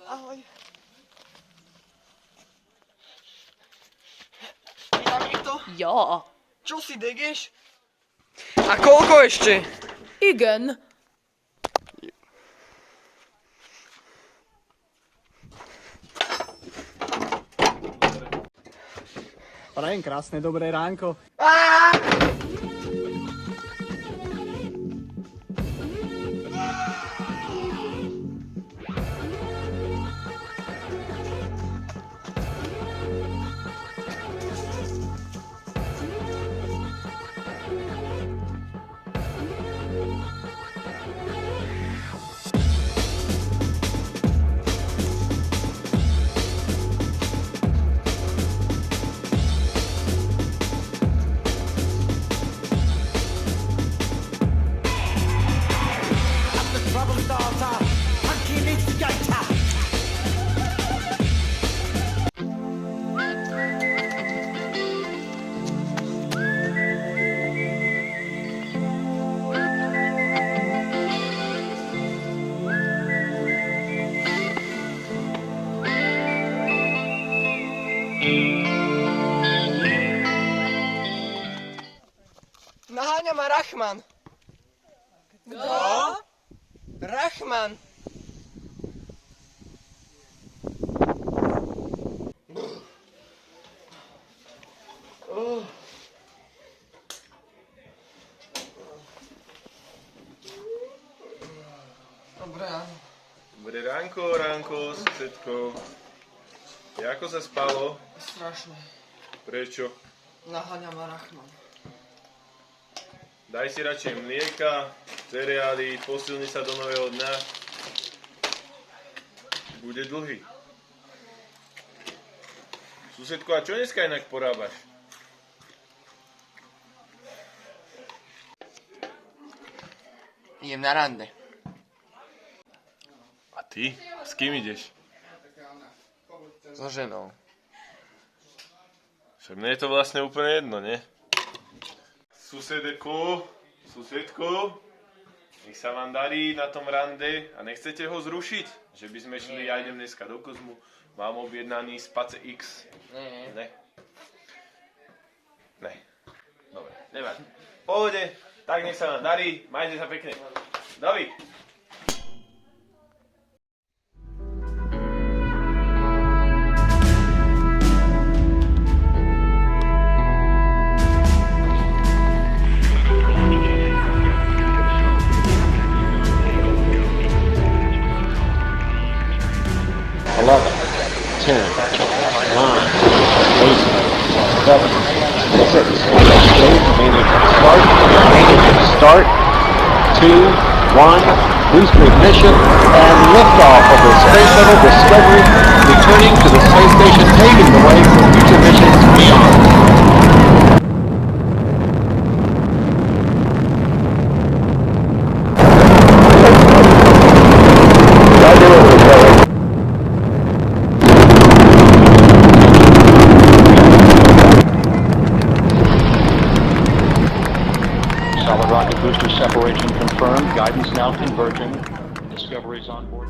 Ahoj. Vydám to? Ja. Čo si degeš? A koľko ešte? Igen. Prajem krásne dobré ránko. Naháňa ma Rachman. Kto? Rachman. Dobré ráno. Dobré ránko, susedko. Ako sa spalo? Strašné. Prečo? Naháňa ma Rachman. Daj si radšej mlieka, cereály, posilni sa do nového dňa. Bude dlhý. Susedko, a čo dneska inak porábaš? Idem na rande. A ty? S kým ideš? So ženou. Však mne je to vlastne úplne jedno, nie? Susedko, nech sa vám darí na tom rande a nechcete ho zrušiť? Že by sme šli, ja idem dneska do Kozmu, mám objednaný Space X. Ne. Dobre, nevadí. Pohode, tak nech sa vám darí, majte sa pekne. Dovi. Start, 2, 1, booster ignition, and liftoff of the Space Shuttle Discovery, returning to the space station, paving the way for future missions beyond. Solid rocket booster separation confirmed. Guidance now converging. Discovery's on board.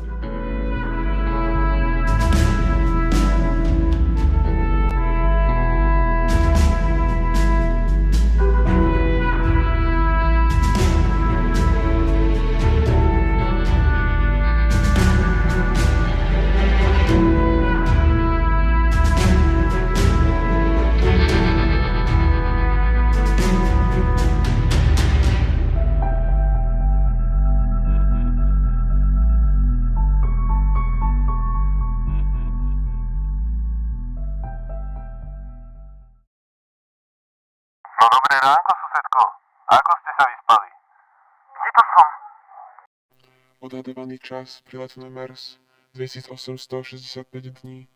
No dobré ránko, susedko. Ako ste sa vyspali? Kde to som? Odhadovaný čas priletu na Mars 2865 dní.